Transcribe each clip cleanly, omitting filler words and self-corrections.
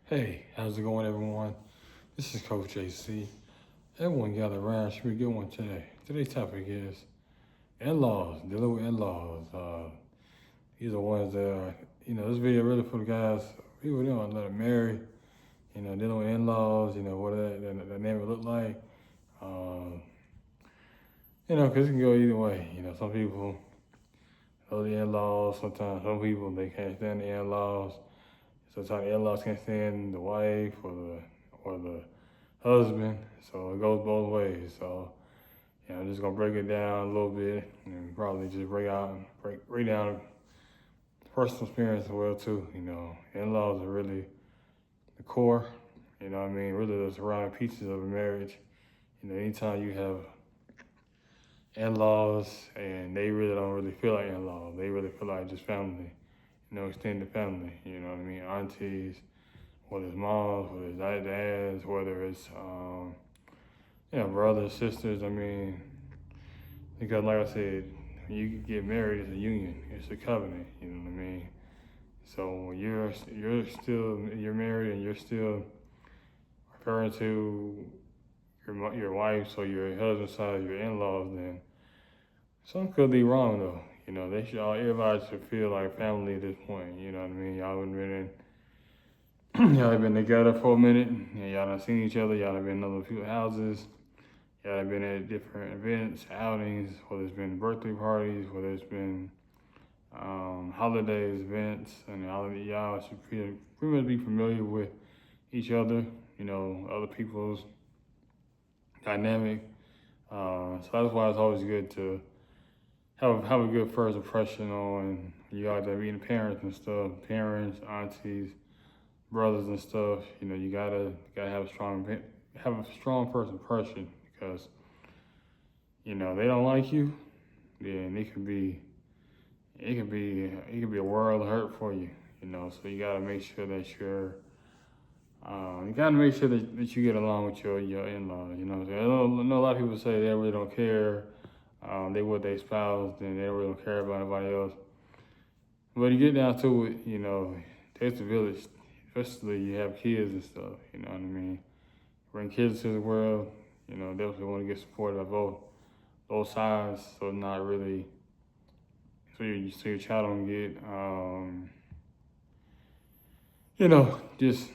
Hey, how's it going, everyone? This is Coach JC. Everyone gather around. Should be a good one today. Today's topic is in-laws, dealing with in-laws. These are ones that this video really for the guys, people don't want to let them marry, dealing with in-laws, what that name would look like. Um, because it can go either way. Some people love the in-laws. Sometimes some people, they can't stand the in-laws. Sometimes the in-laws can't stand the wife or the husband. So it goes both ways. So I'm just gonna break it down a little bit and probably just break down personal experience as well too. In-laws are really the core. Really the surrounding pieces of a marriage. Anytime you have in-laws and they really don't really feel like in-laws, they really feel like just family. Extended family. Aunties, whether it's moms, whether it's dads, whether it's brothers, sisters. Because like I said, when you get married, it's a union, it's a covenant. You know what I mean? So when you're married and you're still referring to your wife or your husband's side, your in-laws, then something could be wrong though. Everybody should feel like family at this point. You know what I mean? Y'all been y'all have been together for a minute, and y'all done seen each other. Y'all have been in other few houses. Y'all have been at different events, outings, whether it's been birthday parties, whether it's been holidays, events, and all of y'all should pretty much be familiar with each other. Other people's dynamic. So that's why it's always good to have a good first impression on you out there meeting parents and stuff, parents, aunties, brothers and stuff. You gotta have a strong first impression because they don't like you, then it could be a world of hurt for you. So you gotta make sure that you get along with your in-laws. I know a lot of people say they really don't care. They with their spouse, then they don't really care about anybody else. But you get down to it, it takes a village, especially you have kids and stuff. You know what I mean? Bring kids to the world. Definitely want to get support of both sides, so not really, so your child don't get, just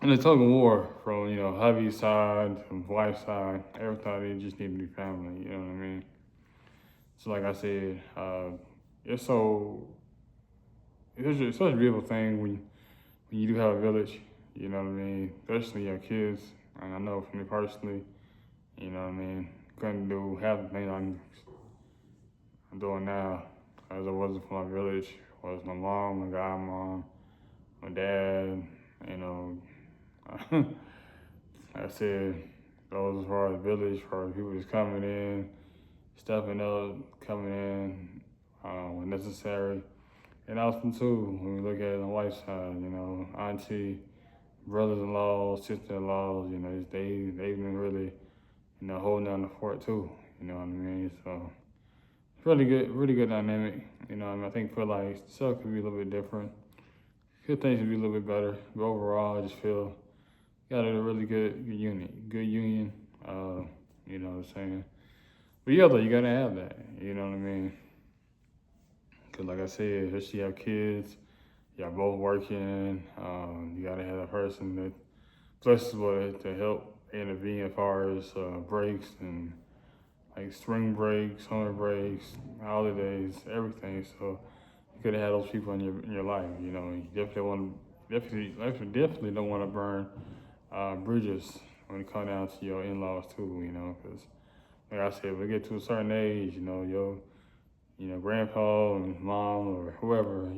in a tug of war from hubby's side, from wife's side. Everybody just need to be family. You know what I mean? So like I said, it's so it's such a beautiful thing when you do have a village. You know what I mean? Especially your kids. And I know for me personally, couldn't do half the things I'm doing now as it wasn't for my village. Was my mom, my godmom, my dad, you know. like I said, those as far as village, for people just coming in, stepping up, coming in when necessary. And also too, when we look at it on the white side, auntie, brothers-in-law, sister-in-laws, they've been really, holding down the fort too. You know what I mean? So it's really good dynamic. I think feel like stuff could be a little bit different. Feel things could be a little bit better. But overall, I just feel got a really good union. You know what I'm saying? But yeah, though, you gotta have that. You know what I mean? Cause like I said, especially you have kids, y'all both working. You gotta have a person that's flexible to help intervene as far as breaks and like spring breaks, summer breaks, holidays, everything. So you could have had those people in your life. You definitely don't want to burn bridges when it comes down to your in-laws too. Because like I said, when we get to a certain age, your grandpa and mom or whoever,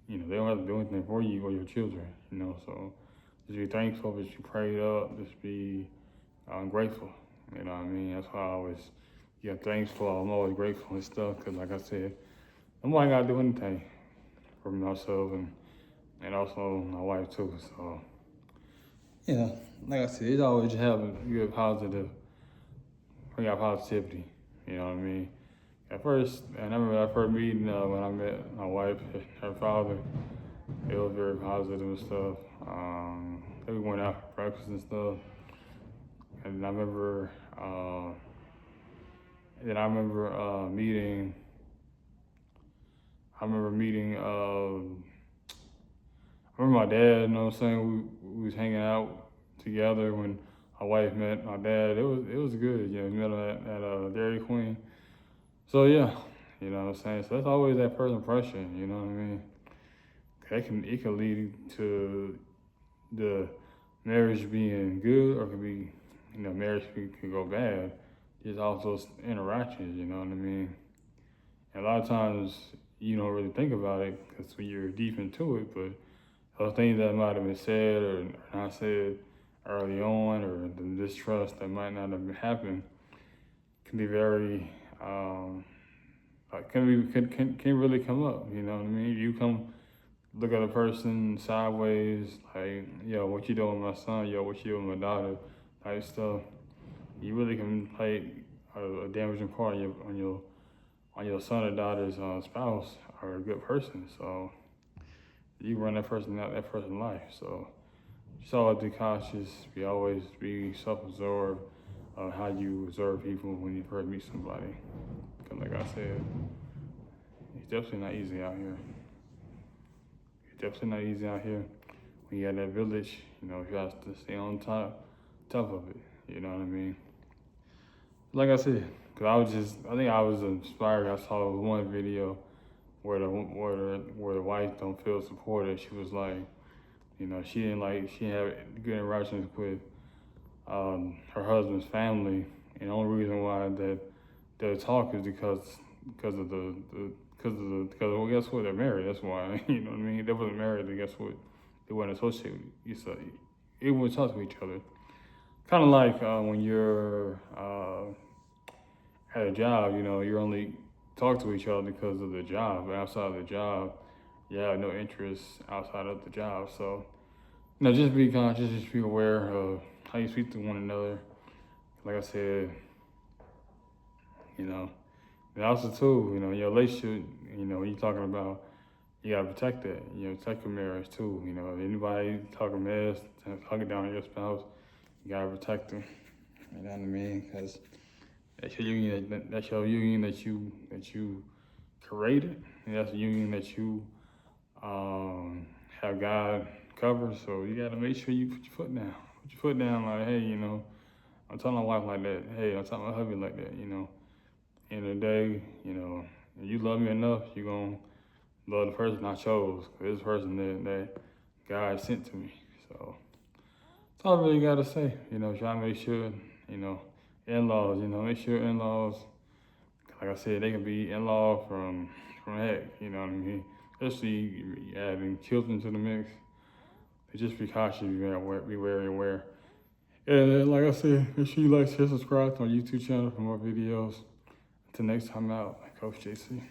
they don't have to do anything for you or your children. So just be thankful, just be prayed up, just be grateful. You know what I mean? That's why I always thankful. I'm always grateful and stuff. Cause like I said, I'm not gotta do anything for myself and also my wife too. So yeah, like I said, it's always have a good positive, bring out positivity. You know what I mean? At first, and I remember that first meeting when I met my wife, her father. It was very positive and stuff. We went out for breakfast and stuff. And I remember, then I remember meeting. I remember meeting. I remember my dad. You know what I'm saying? We was hanging out together when my wife met my dad. It was good. You know, we met at Dairy Queen. So yeah, you know what I'm saying. So that's always that first impression. You know what I mean? It can lead to the marriage being good, or it could be, marriage could go bad. There's also interactions. You know what I mean? And a lot of times you don't really think about it because when you're deep into it, but those things that might have been said or not said early on, or the distrust that might not have happened, can be very can really come up. You know what I mean? You come look at a person sideways, like, yo, what you doing with my son? Yo, what you doing with my daughter? Type stuff. You really can play a damaging part on your son or daughter's spouse or a good person. So you run that person out that person's life. So just always be cautious. Always be self-absorbed of how you observe people when you first meet somebody. Because like I said, it's definitely not easy out here. It's definitely not easy out here. When you have that village, you have to stay on top of it. You know what I mean? Like I said, because I think I was inspired. I saw one video where the wife don't feel supported. She was like, she didn't have good interactions with her husband's family, and the only reason why that they talk is because well, guess what, they're married. That's why. You know what I mean? They wasn't married, and guess what, they weren't associated. It would talk to each other. Kind of like when you're at a job, you only talk to each other because of the job. But outside of the job, you have no interest outside of the job. So, just be conscious, just be aware of how you speak to one another. Like I said, and also too, your relationship, when you're talking about, you gotta protect that. Protect your marriage too. Anybody talking mess, talking down on your spouse, you gotta protect them. You know what I mean? Because that's your union. That's your union that you created, and that's a union that you have God covered. So you gotta make sure you put your foot down. Put your foot down, like, hey, I'm telling my wife like that. Hey, I'm telling my husband like that. End of the day, if you love me enough, you're gonna love the person I chose. Cause this person that God sent to me. So that's all I really gotta say. Try to make sure, in-laws, make sure in-laws, like I said, they can be in-law from heck, you know what I mean? Especially adding children to the mix. But just be cautious, be very aware. And like I said, make sure you like, share, subscribe to my YouTube channel for more videos. Until next time out, Coach JC.